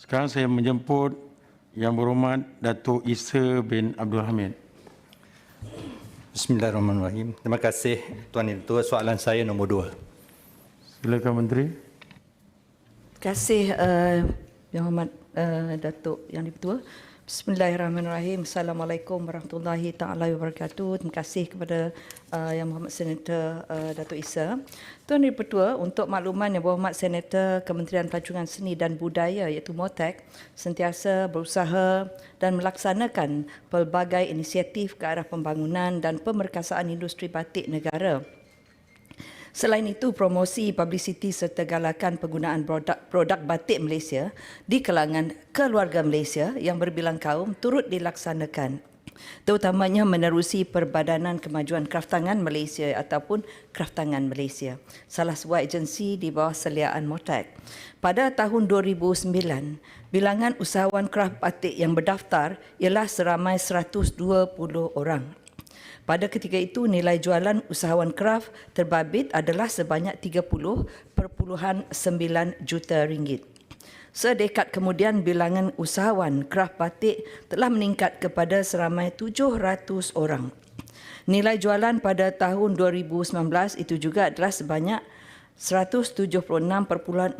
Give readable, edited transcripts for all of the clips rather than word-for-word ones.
Sekarang saya menjemput Yang Berhormat Datuk Isa bin Abdul Hamid. Bismillahirrahmanirrahim. Terima kasih Tuan Ketua. Soalan saya nombor 2. Silakan Menteri. Terima kasih Yang Hormat Datuk Yang Di-Pertua. Bismillahirrahmanirrahim. Assalamualaikum warahmatullahi taala wabarakatuh. Terima kasih kepada Yang Berhormat Senator Datuk Isa. Tuan Di-Pertua, untuk makluman Yang Berhormat Senator Kementerian Pelancongan Seni dan Budaya iaitu MOTEK sentiasa berusaha dan melaksanakan pelbagai inisiatif ke arah pembangunan dan pemerkasaan industri batik negara. Selain itu, promosi, publicity serta galakan penggunaan produk batik Malaysia di kalangan keluarga Malaysia yang berbilang kaum turut dilaksanakan, terutamanya menerusi Perbadanan Kemajuan Kraftangan Malaysia ataupun Kraftangan Malaysia, salah sebuah agensi di bawah seliaan MOTEK. Pada tahun 2009, bilangan usahawan kraf batik yang berdaftar ialah seramai 120 orang. Pada ketika itu, nilai jualan usahawan kraf terbabit adalah sebanyak 30.9 juta ringgit. Sedekad kemudian, bilangan usahawan kraf batik telah meningkat kepada seramai 700 orang. Nilai jualan pada tahun 2019 itu juga adalah sebanyak 176.4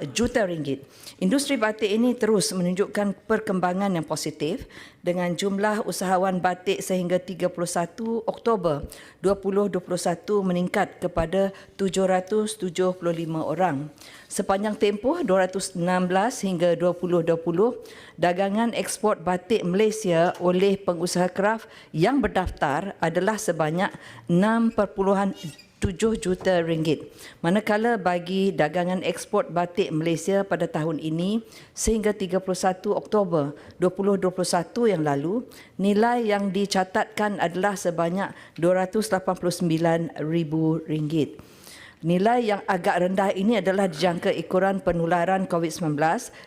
juta ringgit. Industri batik ini terus menunjukkan perkembangan yang positif dengan jumlah usahawan batik sehingga 31 Oktober 2021 meningkat kepada 775 orang. Sepanjang tempoh 2016 hingga 2020, dagangan ekspor batik Malaysia oleh pengusaha kraf yang berdaftar adalah sebanyak 6.7 juta ringgit. Manakala bagi dagangan ekspor batik Malaysia pada tahun ini sehingga 31 Oktober 2021 yang lalu, nilai yang dicatatkan adalah sebanyak RM289,000. Nilai yang agak rendah ini adalah dijangka ekoran penularan COVID-19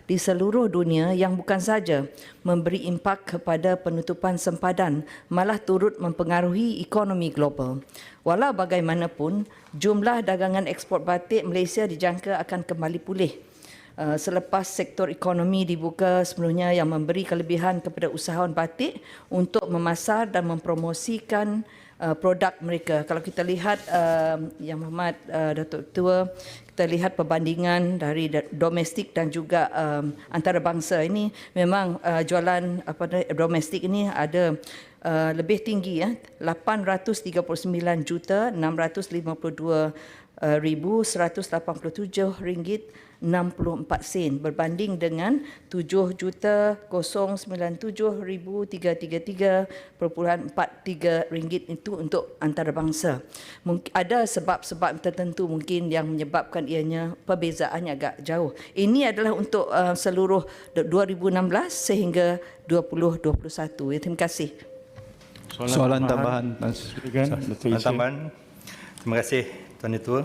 di seluruh dunia yang bukan saja memberi impak kepada penutupan sempadan, malah turut mempengaruhi ekonomi global. Walau bagaimanapun, jumlah dagangan ekspor batik Malaysia dijangka akan kembali pulih selepas sektor ekonomi dibuka sepenuhnya yang memberi kelebihan kepada usahawan batik untuk memasar dan mempromosikan produk mereka. Kalau kita lihat Yang Berhormat Datuk Ketua, kita lihat perbandingan dari domestik dan juga antarabangsa ini, memang jualan domestik ini ada lebih tinggi, 839,652,187 ringgit 64 sen berbanding dengan 7,097,333.43 ringgit itu untuk antarabangsa. Ada sebab-sebab tertentu mungkin yang menyebabkan ianya perbezaannya agak jauh. Ini adalah untuk seluruh 2016 sehingga 2021. Terima kasih. Soalan tambahan. Soalan tambahan. Terima kasih Tuan Ketua.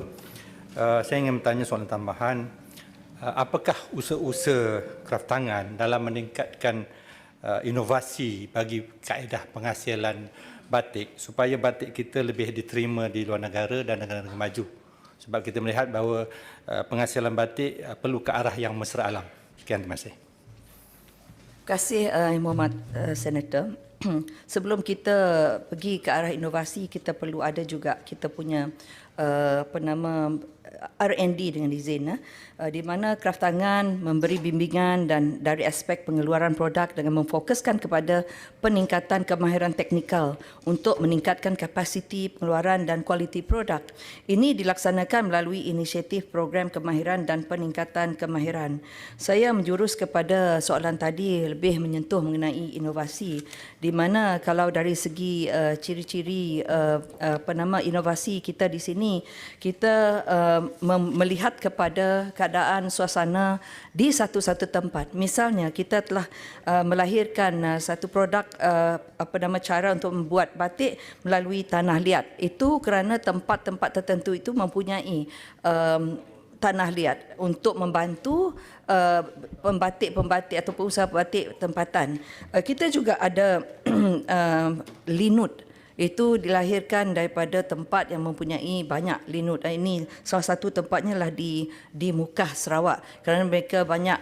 Saya ingin bertanya soalan tambahan. Apakah usaha-usaha kraftangan dalam meningkatkan inovasi bagi kaedah penghasilan batik supaya batik kita lebih diterima di luar negara dan negara-negara maju? Sebab kita melihat bahawa penghasilan batik perlu ke arah yang mesra alam. Sekian, terima kasih. Terima kasih Yang Berhormat Senator. Sebelum kita pergi ke arah inovasi, kita perlu ada juga kita punya R&D dengan izin, di mana kraftangan memberi bimbingan dan dari aspek pengeluaran produk dengan memfokuskan kepada peningkatan kemahiran teknikal untuk meningkatkan kapasiti pengeluaran dan kualiti produk. Ini dilaksanakan melalui inisiatif program kemahiran dan peningkatan kemahiran. Saya menjurus kepada soalan tadi lebih menyentuh mengenai inovasi, di mana kalau dari segi ciri-ciri inovasi kita di sini, kita melihat kepada keadaan suasana di satu-satu tempat. Misalnya kita telah melahirkan satu produk cara untuk membuat batik melalui tanah liat. Itu kerana tempat-tempat tertentu itu mempunyai tanah liat untuk membantu pembatik-pembatik atau pengusaha batik tempatan. Kita juga ada linut. itu dilahirkan daripada tempat yang mempunyai banyak linut. Ini salah satu tempatnya lah di Mukah, Sarawak, kerana mereka banyak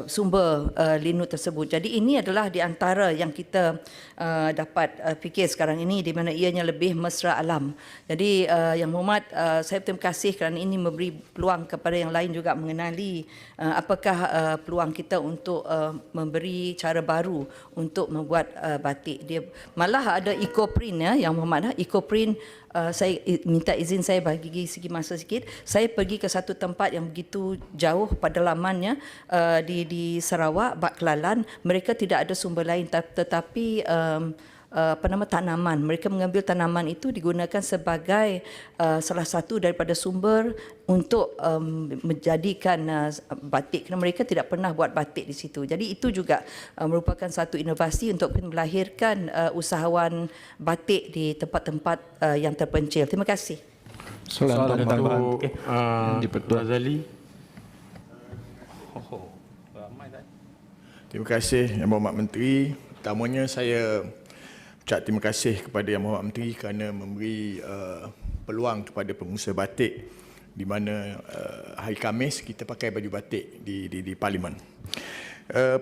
sumber linut tersebut. Jadi ini adalah di antara yang kita dapat fikir sekarang ini, di mana ianya lebih mesra alam. Jadi Yang Berhormat, saya berterima kasih kerana ini memberi peluang kepada yang lain juga mengenali apakah peluang kita untuk memberi cara baru untuk membuat batik. Dia malah ada eco-print ya, Yang Berhormat, eco-print. Saya minta izin saya bagi segi masa sikit. Saya pergi ke satu tempat yang begitu jauh pedalamannya di Sarawak, Bak Kelalan. Mereka tidak ada sumber lain tetapi tanaman. Mereka mengambil tanaman itu digunakan sebagai salah satu daripada sumber untuk menjadikan batik, kerana mereka tidak pernah buat batik di situ. Jadi itu juga merupakan satu inovasi untuk melahirkan usahawan batik di tempat-tempat yang terpencil. Terima kasih. Soalan tambahan. Datuk Razali. Terima kasih Yang Berhormat Menteri. Pertamanya saya ucap terima kasih kepada Yang Berhormat Menteri kerana memberi peluang kepada pengusaha batik, di mana hari Khamis kita pakai baju batik di Parlimen.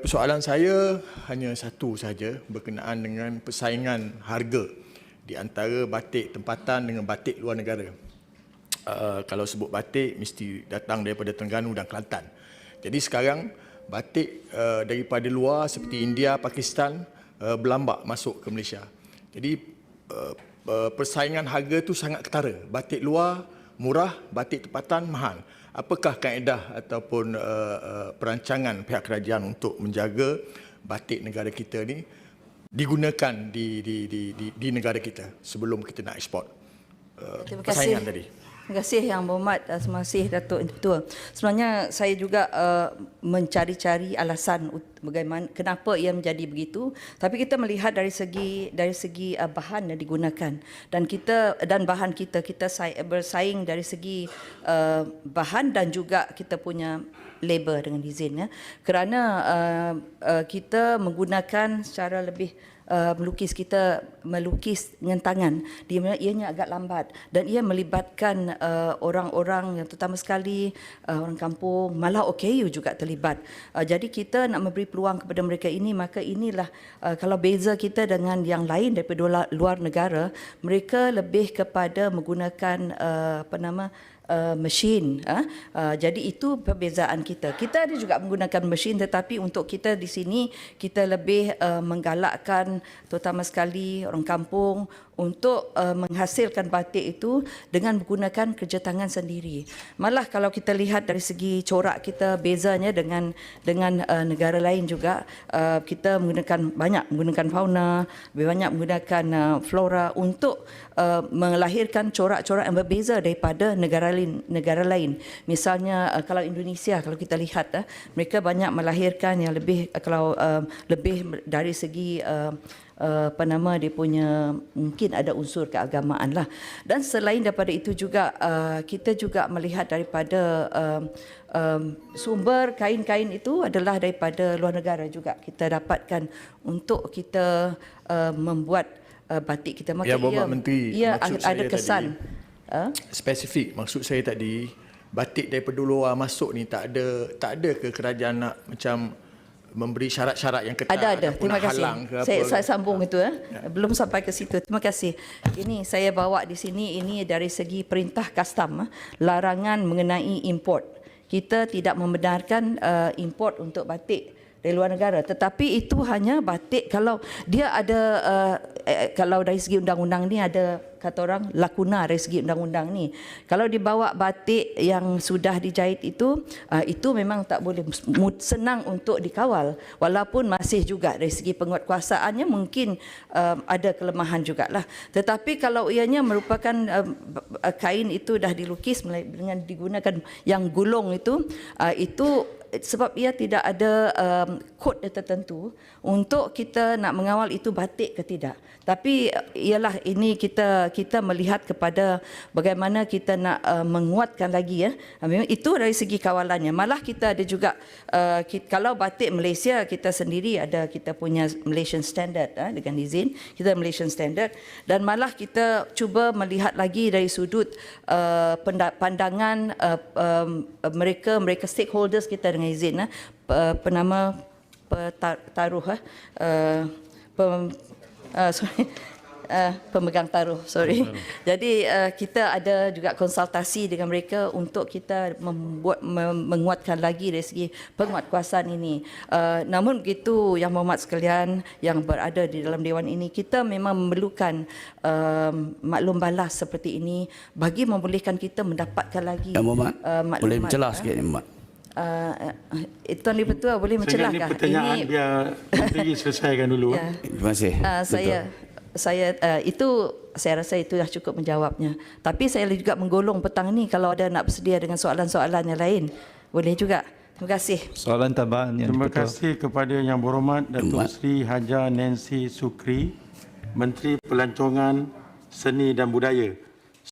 Persoalan saya hanya satu sahaja, berkenaan dengan persaingan harga di antara batik tempatan dengan batik luar negara. Kalau sebut batik mesti datang daripada Terengganu dan Kelantan. Jadi sekarang batik daripada luar seperti India, Pakistan berlambak masuk ke Malaysia. Jadi persaingan harga itu sangat ketara. Batik luar murah, batik tempatan mahal. Apakah kaedah ataupun perancangan pihak kerajaan untuk menjaga batik negara kita ni digunakan di negara kita sebelum kita nak ekspor? Terima kasih. Persaingan tadi. Terima kasih Yang Berhormat. Terima kasih Datuk Ketua. Sebenarnya saya juga mencari-cari alasan bagaimana kenapa ia menjadi begitu, tapi kita melihat dari segi bahan yang digunakan, dan bahan kita bersaing dari segi bahan dan juga kita punya labor dengan izin ya. Kerana kita menggunakan secara lebih melukis dengan tangan, di mana ianya agak lambat dan ia melibatkan orang-orang yang terutama sekali orang kampung, malah OKU juga terlibat. Jadi kita nak memberi peluang kepada mereka ini, maka inilah kalau beza kita dengan yang lain daripada luar negara, mereka lebih kepada menggunakan mesin. Jadi itu perbezaan kita. Kita ada juga menggunakan mesin, tetapi untuk kita di sini kita lebih menggalakkan terutama sekali orang kampung untuk menghasilkan batik itu dengan menggunakan kerja tangan sendiri. Malah kalau kita lihat dari segi corak kita bezanya dengan negara lain juga, kita banyak menggunakan fauna, banyak menggunakan flora untuk melahirkan corak-corak yang berbeza daripada negara lain. Misalnya kalau Indonesia, kalau kita lihat mereka banyak melahirkan yang lebih lebih dari segi dia punya mungkin ada unsur keagamaan lah. Dan selain daripada itu juga kita juga melihat daripada sumber kain-kain itu adalah daripada luar negara juga kita dapatkan untuk kita membuat batik kita. Maka Ya, Berhormat Menteri, ia maksud ada saya kesan spesifik. Maksud saya tadi, batik daripada luar masuk ni tak ada ke kerajaan nak macam memberi syarat-syarat yang ketat? Ada. Terima kasih. Saya sambung itu ya. Belum sampai ke situ. Terima kasih. Ini saya bawa di sini, ini dari segi perintah kastam, larangan mengenai import. Kita tidak membenarkan import untuk batik dari luar negara, tetapi itu hanya batik kalau dia ada kalau dari segi undang-undang ni ada kata orang lakuna dari segi undang-undang ni. Kalau dibawa batik yang sudah dijahit itu memang tak boleh, senang untuk dikawal, walaupun masih juga dari segi penguatkuasaannya mungkin ada kelemahan jugalah. Tetapi kalau ianya merupakan kain itu dah dilukis dengan digunakan yang gulung itu sebab ia tidak ada kod tertentu untuk kita nak mengawal itu batik ke tidak. Tapi ialah ini kita melihat kepada bagaimana kita nak menguatkan lagi ya. Memang itu dari segi kawalannya. Malah kita ada juga kalau batik Malaysia kita sendiri ada kita punya Malaysian Standard dengan izin kita Malaysian Standard, dan malah kita cuba melihat lagi dari sudut pandangan mereka stakeholders kita dengan izin penama taruh pemegang taruh, sorry. Jadi kita ada juga konsultasi dengan mereka untuk kita menguatkan lagi dari segi penguatkuasaan ini. Namun begitu Yang Berhormat sekalian yang berada di dalam Dewan ini, kita memang memerlukan maklum balas seperti ini bagi membolehkan kita mendapatkan lagi Yang Berhormat, boleh mencelah sikit Yang Berhormat. Tuan Dipertua boleh mencelahkah? Ini pertanyaan biar Menteri selesaikan dulu. Ya. Terima kasih. Saya rasa itu dah cukup menjawabnya. Tapi saya juga menggolong petang ini kalau ada nak bersedia dengan soalan-soalan yang lain. Boleh juga. Terima kasih. Soalan tambahan Yang Terima Dipertua. kasih kepada Yang Berhormat Datuk Seri Haja Nancy Sukri, Menteri Pelancongan Seni dan Budaya.